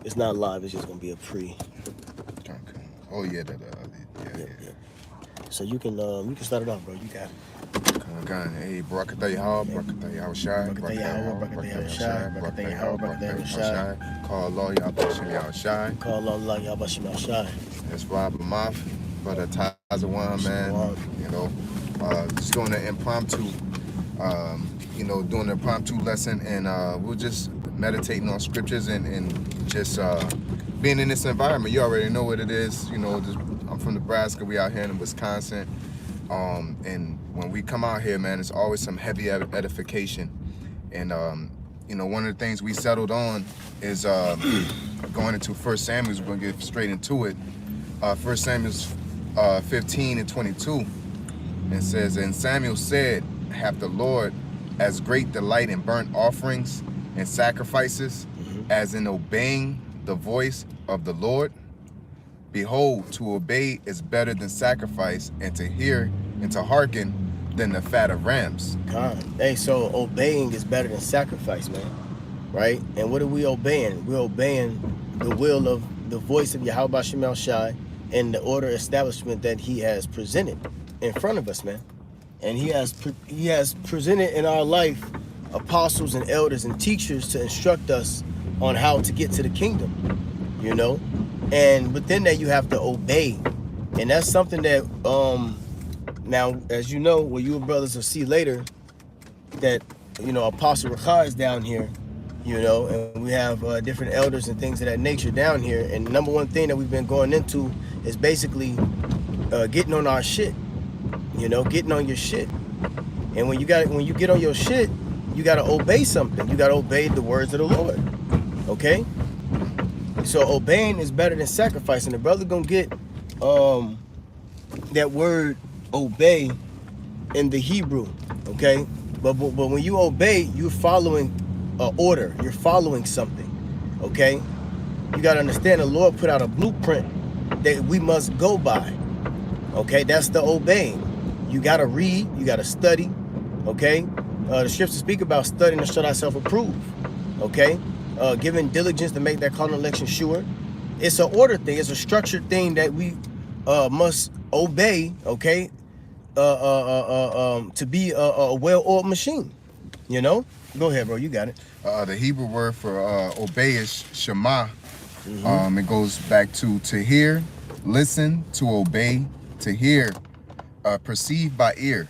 It's not live. It's just gonna be a pre. Okay. Oh yeah, yeah. So you can start it off, bro. You got it. Gun. Hey, Barakatah Yahweh, Barakatah Yahweh Shai, Barakatah Yahweh, Barakatah Yahweh Shai, Barakatah Yahweh, Barakatah Yahweh Shai. Call Allah Yahweh Yahweh Shai. Call Allah Yahweh Shai. That's Rob Amath, Brother Tazawan, man. You know, just doing an impromptu, doing an impromptu lesson, and we're just meditating on scriptures and just being in this environment. You already know what it is. You know, I'm from Nebraska. We out here in Wisconsin. And when we come out here, man, it's always some heavy edification. And, one of the things we settled on is going into 1 Samuel. We're going to get straight into it. 1 Samuel 15 and 22. It says, and Samuel said, hath the Lord as great delight in burnt offerings and sacrifices as in obeying the voice of the Lord? Behold, to obey is better than sacrifice, and to hear and to hearken than the fat of rams. God. Hey, so obeying is better than sacrifice, man. Right? And what are we obeying? We're obeying the will of the voice of Yahweh Shemel Shai and the order establishment that he has presented in front of us, man. And he has presented in our life apostles and elders and teachers to instruct us on how to get to the kingdom, you know? And within that, you have to obey. And that's something that, now, as you know, well, you brothers will see later that, Apostle Rakhah is down here, and we have different elders and things of that nature down here. And the number one thing that we've been going into is basically getting on our shit, getting on your shit. And when you get on your shit, you got to obey something. You got to obey the words of the Lord, okay? So obeying is better than sacrificing. The brother gonna get that word obey in the Hebrew, okay? But when you obey, you're following an order. You're following something, okay? You gotta understand the Lord put out a blueprint that we must go by, okay? That's the obeying. You gotta read, you gotta study, okay? The scriptures speak about studying to show thyself approved, okay? Giving diligence to make that calling election sure. It's an order thing. It's a structured thing that we must obey, okay? To be a well-oiled machine, Go ahead, bro. You got it. The Hebrew word for obey is shema. It goes back to hear, listen, to obey, to hear, perceive by ear,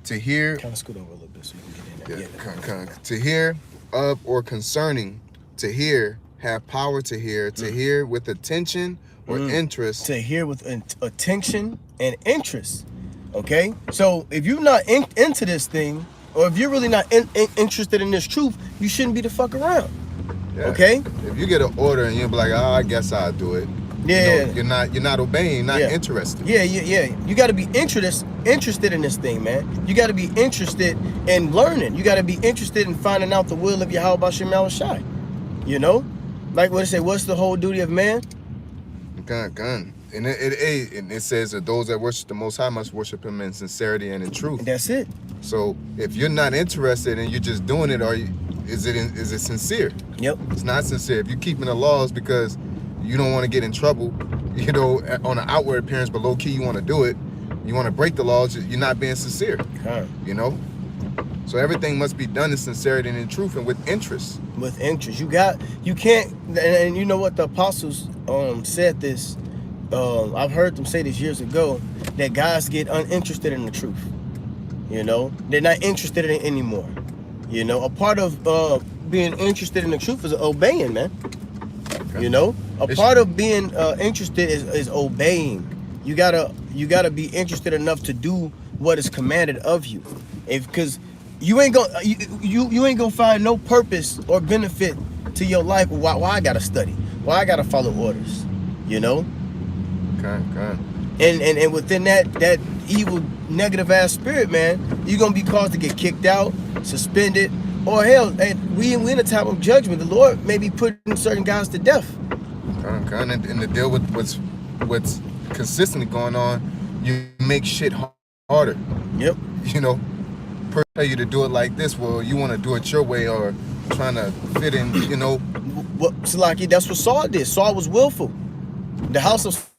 to hear. Kind of scoot over a little bit so you can get in there. Yeah, to hear of or concerning. To hear, have power to hear. To hear with attention or interest. To hear with attention and interest. Okay? So if you're not into this thing, or if you're really not interested in this truth, you shouldn't be the fuck around. Yeah. Okay? If you get an order and you're like, I guess I'll do it. Yeah. You're not obeying, not interested. Yeah. You got to be interested in this thing, man. You got to be interested in learning. You got to be interested in finding out the will of Yahweh Shemel Shai. Like what it say, what's the whole duty of man? Gun. And it says that those that worship the Most High must worship Him in sincerity and in truth. That's it. So if you're not interested and you're just doing it, is it sincere? Yep. It's not sincere. If you're keeping the laws because you don't want to get in trouble, on an outward appearance, but low key you want to do it, you want to break the laws, you're not being sincere. So everything must be done in sincerity and in truth and with interest. With interest. You can't, and you know what the apostles said this, I've heard them say this years ago, that guys get uninterested in the truth. They're not interested in it anymore. A part of being interested in the truth is obeying, man. Okay. A part of being interested is obeying. You gotta be interested enough to do what is commanded of you. Because you ain't gonna find no purpose or benefit to your life. Why I gotta study? Why I gotta follow orders? Okay. And within that evil, negative ass spirit, man, you're gonna be caused to get kicked out, suspended, or hell, we in a time of judgment. The Lord may be putting certain guys to death. And to deal with what's consistently going on, you make shit harder. Yep. Tell you to do it like this, well, you want to do it your way, or trying to fit in, Salaki, that's what Saul did. Saul was willful. The house of